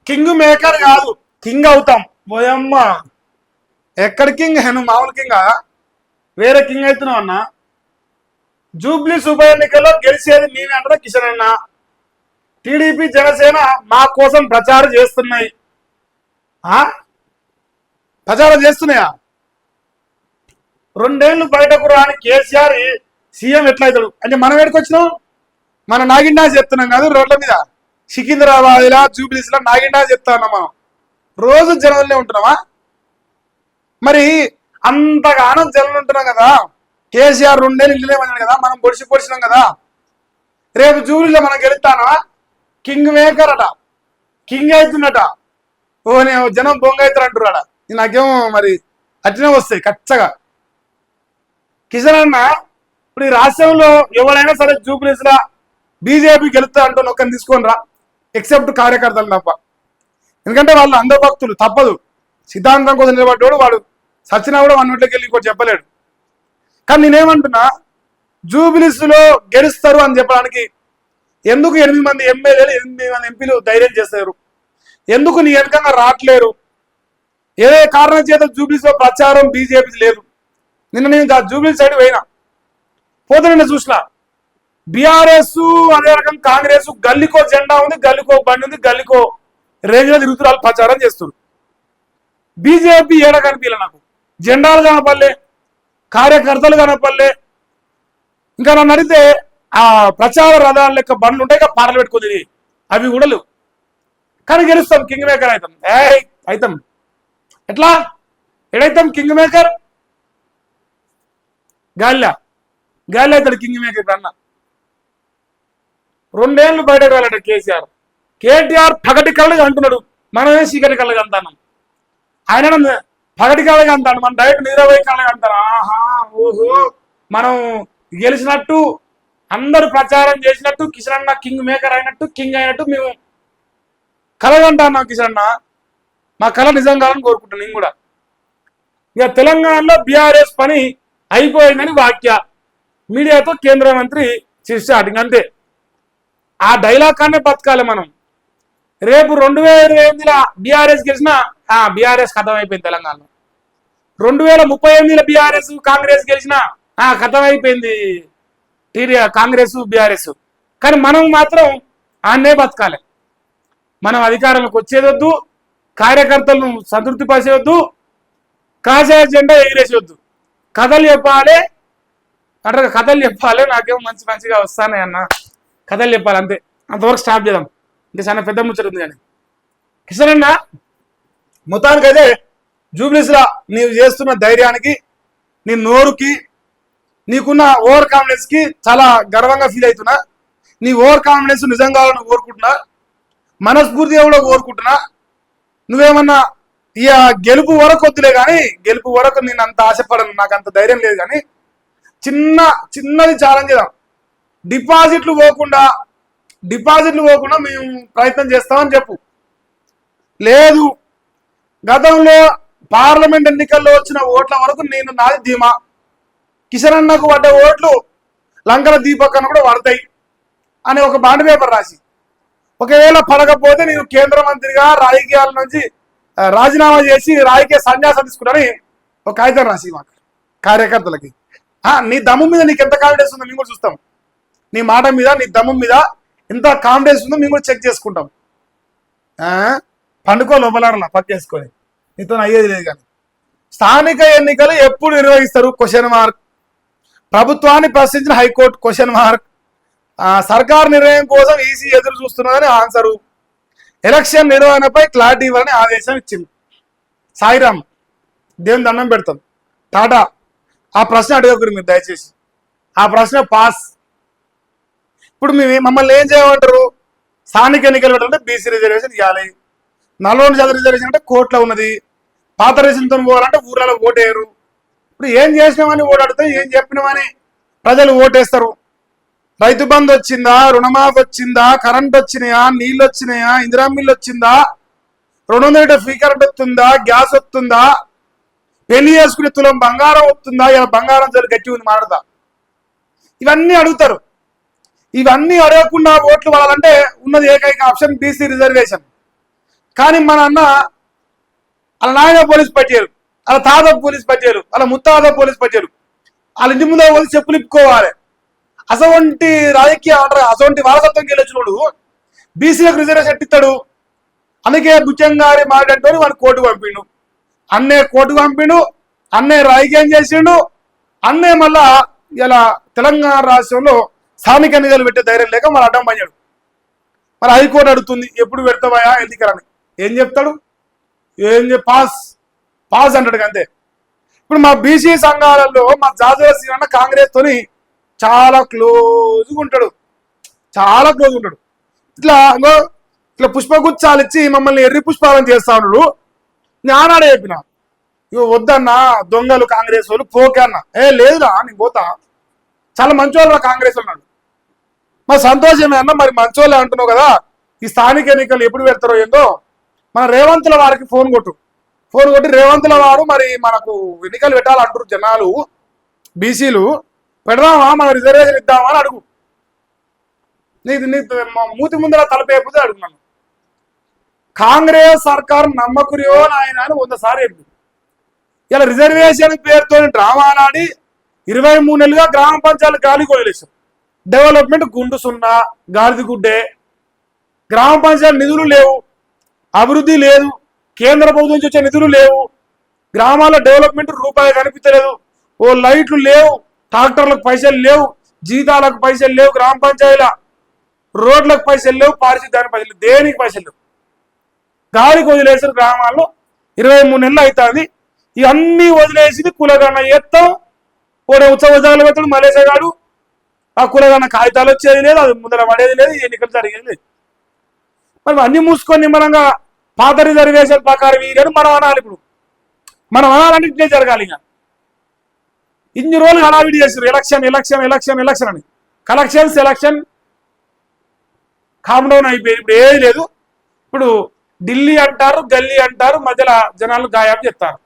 King maker కాదు, king అవుతాం. పోయమ్మ ఎక్కడ కింగ్? నువ్వు మామూలు కింగా, వేరే కింగ్ అవుతున్నావు అన్న. జూబ్లీస్ ఉప ఎన్నికల్లో గెలిచేది మేమే అంటారా కిషన్ అన్న. టీడీపీ జనసేన మా కోసం ప్రచారం చేస్తున్నాయి. ప్రచారం చేస్తున్నాయా? 2 ఏళ్ళు బయటకు రాని కేసీఆర్ సీఎం ఎట్లయితాడు అంటే మనం ఎక్కడికి వచ్చినాం? మన నాగిండా చెప్తున్నాం కాదు, రోడ్ల మీద సికింద్రాబాద్ ఇలా జూబ్లీస్ లా నాగిండా చెప్తా ఉన్నాం. మనం రోజు జనంలోనే ఉంటున్నామా? మరి అంతగానం జనం ఉంటున్నాం కదా. కేసీఆర్ 2 ఏళ్ళు ఇల్లులేమన్నాడు కదా, మనం పొడిచినాం కదా. రేపు జూబ్లీలో మనం గెలుస్తానా? కింగ్ మేకర్ అట, కింగ్ అవుతుందట. ఓ నేను జనం బొంగ అవుతారు అంటున్నాడా. నాకేమో మరి అట్లనే వస్తాయి ఖచ్చగా. కిషన్ అన్న ఇప్పుడు ఈ రాష్ట్రంలో ఎవరైనా సరే జూబ్లీస్ లా బీజేపీ గెలుస్తా అంటూ ఒక్కరిని తీసుకొని రా, ఎక్సెప్ట్ కార్యకర్తలు తప్ప. ఎందుకంటే వాళ్ళు అందరు భక్తులు, తప్పదు. సిద్ధాంతం కోసం నిలబడ్డాడు వాడు, సచ్చినా కూడా 1 నోట్లోకి వెళ్ళి ఇంకోటి చెప్పలేడు. కానీ నేనేమంటున్నా, జూబ్లీస్ లో గెలుస్తారు అని చెప్పడానికి ఎందుకు 8 మంది ఎమ్మెల్యేలు 8 మంది ఎంపీలు ధైర్యం చేస్తారు? ఎందుకు నీ వెనకంగా రావట్లేరు? ఏ కారణం చేత జూబ్లీస్ లో ప్రచారం బీజేపీ లేదు? నిన్న నేను జూబ్లీ సైడ్ పోతే నిన్న చూసిన బీఆర్ఎస్ అదే రకం కాంగ్రెస్ గల్లీకో జెండా ఉంది, గల్లీకో బండి ఉంది, గల్లీకో రేంజ్ లో తిరుగుతున్నారు, ప్రచారం చేస్తున్నారు. బీజేపీ ఏడ కనిపించలే నాకు. జెండాలు కనపడలే, కార్యకర్తలు కనపడలే. ఇంకా నన్ను అడిగితే ఆ ప్రచార రథాల లెక్క బండ్లు ఉంటాయి కదా, పాటలు పెట్టుకుంది, అవి కూడా లేవు. కానీ గెలుస్తాం, కింగ్ మేకర్ అవుతాం. అవుతాం ఎట్లా? ఎడైతాం కింగ్ మేకర్? గాలి అవుతాడు కింగ్ మేకర్ అన్న. 2 ఏళ్ళు బయటకు వెళ్ళాడు కేసీఆర్. కేటీఆర్ పగటి కళ్ళగా అంటున్నాడు, మనమే చీకటి కళ్ళగా అంటాను. ఆయన పగటి కళ్ళగా అంటాడు, మన డైరెక్ట్ నిద్రపోయి కళ్ళగా అంటారు. ఆహా ఓహో, మనం గెలిచినట్టు, అందరూ ప్రచారం చేసినట్టు, కిషన్ అన్న కింగ్ మేకర్ అయినట్టు, కింగ్ అయినట్టు మేము కలగంటున్నాం. కిషన్ అన్న మా కళ నిజం కావాలని కోరుకుంటాను నేను కూడా. ఇక తెలంగాణలో బీఆర్ఎస్ పని అయిపోయిందని వాక్య మీడియాతో కేంద్ర మంత్రి స్టార్టింగ్ అంతే. ఆ డైలాగ్ కానే బతకాలి మనం. రేపు 2028లో బీఆర్ఎస్ గెలిచినా బీఆర్ఎస్ ఖతం అయిపోయింది తెలంగాణలో. 2038లో బీఆర్ఎస్ కాంగ్రెస్ గెలిచినా ఖతం అయిపోయింది కాంగ్రెస్ బీఆర్ఎస్. కానీ మనం మాత్రం ఆన్నే బతకాలి. మనం అధికారంలోకి వచ్చేదొద్దు, కార్యకర్తలను సంతృప్తి పరిచేయొద్దు, కాషాయ జెండా ఎగిరేసేయొద్దు. కథలు చెప్పాలి అంటారు, కథలు చెప్పాలి. నాకేమో మంచిగా వస్తానే అన్న, కథలు చెప్పాలి అంతే. అంతవరకు స్టాప్ చేద్దాం, ఇంకా చాలా పెద్ద ముచ్చట ఉంది. కానీ కిషన్ అన్న మొత్తానికైతే జూబ్లీస్లా నీవు చేస్తున్న ధైర్యానికి, నీ నోరుకి, నీకున్న ఓవర్ కాన్ఫిడెన్స్ కి చాలా గర్వంగా ఫీల్ అవుతున్నా. నీ ఓవర్ కాన్ఫిడెన్స్ నిజంగా కోరుకుంటున్నా, మనస్ఫూర్తిగా కూడా కోరుకుంటున్నా. నువ్వేమన్నా ఇక గెలుపు వరకు వద్దులే కానీ, గెలుపు వరకు నేను అంత ఆశపడను, నాకు అంత ధైర్యం లేదు. కానీ చిన్నది ఛాలెంజ్ చేద్దాం. డిపాజిట్లు పోకుండా మేము ప్రయత్నం చేస్తామని చెప్పు. లేదు గతంలో పార్లమెంట్ ఎన్నికల్లో వచ్చిన ఓట్ల వరకు నాది ధీమా, కిషన్ అన్నకు పడ్డ ఓట్లు లంకల దీపక్ అన్న కూడా పడతాయి అని ఒక బాండ్ పేపర్ రాసి, ఒకవేళ పడకపోతే నేను కేంద్ర మంత్రిగా రాజకీయాల నుంచి రాజీనామా చేసి రాజకీయ సన్యాసం తీసుకుంటానని ఒక కాగితం రాసి మాకు కార్యకర్తలకి. నీ దమ్ము మీద నీకు ఎంత కాన్ఫిడెన్స్ ఉందో మేము కూడా చూస్తాం. నీ మాట మీద, నీ దమ్ము మీద ఎంత కాన్ఫిడెన్స్ ఉందో మేము కూడా చెక్ చేసుకుంటాం. పండుకో లోపలాడలా పక్కేసుకొని, నీతో అయ్యేది లేదు. కానీ స్థానిక ఎన్నికలు ఎప్పుడు నిర్వహిస్తారు? Question mark. ప్రభుత్వాన్ని ప్రశ్నించిన హైకోర్టు క్వశ్చన్ మార్క్. సర్కార్ నిర్ణయం కోసం ఈసీ ఎదురు చూస్తున్నదని ఆన్సరు. ఎలక్షన్ నిర్వహణపై క్లారిటీ ఇవ్వాలని ఆదేశం ఇచ్చింది. సాయిరామ్ దేవుని దండం పెడతాం. టాటా ఆ ప్రశ్న అడగకూడదు మీరు దయచేసి, ఆ ప్రశ్న పాస్. ఇప్పుడు మమ్మల్ని ఏం చేయమంటారు? స్థానిక ఎన్నికలు పెట్టాలంటే బీసీ రిజర్వేషన్ ఇవ్వాలి, 40% రిజర్వేషన్ అంటే కోర్టులో ఉన్నది, పాత రిజర్వేషన్తో పోవాలంటే ఊర్లలో ఓటేయరు. ఇప్పుడు ఏం చేసినామని ఓటాడితే, ఏం చెప్పినామని ప్రజలు ఓటేస్తారు. రైతు బంధు వచ్చిందా, రుణమాఫీ వచ్చిందా, కరెంట్ వచ్చినాయా, నీళ్ళు వచ్చినాయా, ఇందిరా మిల్లు వచ్చిందా, 200 ఫ్రీ కరెంట్ వస్తుందా, గ్యాస్ వస్తుందా, పెళ్లి చేసుకునే తులం బంగారం వస్తుందా, ఇలా బంగారం జరి గట్టి ఉంది మాడదా, ఇవన్నీ అడుగుతారు. ఇవన్నీ అడగకుండా ఓట్లు పడాలంటే ఉన్నది ఏకైక ఆప్షన్ బీసీ రిజర్వేషన్. కానీ మన అన్న వాళ్ళ నాయన పోలీసు పట్టారు, వాళ్ళ తాత పోలీసు పట్టారు, వాళ్ళ ముత్తాత పోలీసు పట్టారు. వాళ్ళ ఇంటి ముందు పోలీసు చెప్పులు ఇప్పుకోవాలి. అసొంటి రాజకీయ అసొంటి వారసత్వం గెలిచినోడు బీసీలకు రిజర్వేషన్ ఎట్టిస్తాడు. అందుకే బుచ్చంగారి మాట్లాడుతూ వాడు కోర్టుకు పంపిండు. అన్నే కోర్టుకు పంపిండు, అన్నే రాజకీయం చేసిండు. అన్నే మళ్ళా ఇలా తెలంగాణ రాష్ట్రంలో స్థానిక ఎన్నికలు పెట్టే ధైర్యం లేక మన అడ్డం పనిచాడు. మరి హైకోర్టు అడుగుతుంది ఎప్పుడు పెడతావా ఎన్నికలని. ఏం చెప్తాడు? పాస్ పాస్ అంటాడు అంతే. ఇప్పుడు మా బీసీ సంఘాలలో మా జాజుల శ్రీరన్న కాంగ్రెస్ తోని చాలా క్లోజ్గా ఉంటాడు, చాలా క్లోజ్ ఉంటాడు. ఇట్లా పుష్పగుచ్చాలు ఇచ్చి మమ్మల్ని ఎర్రి పుష్పాలను చేస్తా ఉన్నాడు. నానాడే చెప్పిన ఇక వద్దన్నా దొంగలు కాంగ్రెస్ వాళ్ళు పోకే అన్న. లేదురా నేను పోతా, చాలా మంచోళ్ళు కాంగ్రెస్ ఉన్నాడు. మరి సంతోషమే అన్న, మరి మంచోళ్ళే అంటున్నావు కదా, ఈ స్థానిక ఎన్నికలు ఎప్పుడు పెడతారో ఏందో మన రేవంతుల వారికి ఫోన్ కొట్టి రేవంతుల వారు మరి మనకు ఎన్నికలు పెట్టాలంటారు జనాలు, బీసీలు పెడదామా, మన రిజర్వేషన్ ఇద్దామా అని అడుగు. మూతి ముందర తలపేపుతే అడుగున్నాను. కాంగ్రెస్ సర్కారు నమ్మకురియో నాయన అని 100 సార్లు చెప్పింది. ఇలా రిజర్వేషన్ పేరుతో డ్రామాలాడి 23 నెలలుగా గ్రామ పంచాయతీలు గాలి కొలిలేశారు. డెవలప్మెంట్ గుండు సున్నా, గాలిది గుడ్డే. గ్రామ పంచాయతీ నిధులు లేవు, అభివృద్ధి లేదు, కేంద్ర ప్రభుత్వం నుంచి వచ్చే నిధులు లేవు, గ్రామాల డెవలప్మెంట్ రూపాయి కనిపించలేదు, ఓ లైట్లు లేవు, ట్రాక్టర్లకు పైసలు లేవు, జీతాలకు పైసలు లేవు, గ్రామ పంచాయతీల రోడ్లకు పైసలు లేవు, పారిశుద్ధ్యానికి పైసలు లేవు, దేనికి పైసలు లేవు. గాలికి వదిలేసారు గ్రామాల్లో. 23 నెలలు అవుతుంది. ఇవన్నీ వదిలేసి కులగన్న ఎత్తాం, ఓడే ఉత్సవాలు పెడతాడు మలేసగాడు. ఆ కులగన్న కాగితాలు వచ్చేది లేదు, అది ముందర పడేది లేదు, ఎన్నికలు జరిగేది లేదు. మరి అన్ని మూసుకొని నిమ్మలంగా పాత రిజర్వేషన్ ప్రకారం ఇదని మనం అనాలి. ఇప్పుడు మనం అనాలంటే ఇట్లే జరగాలి. ఇక ఇన్ని రోజులు హడావిడి చేశారు, ఎలక్షన్ ఎలక్షన్ ఎలక్షన్ ఎలక్షన్ అని. కలెక్షన్ సెలక్షన్ కామ్ డౌన్ అయిపోయింది. ఇప్పుడు ఏది లేదు. ఇప్పుడు ఢిల్లీ అంటారు, గల్లీ అంటారు, మధ్యలో జనాలు గాయాబ్ చెప్తారు.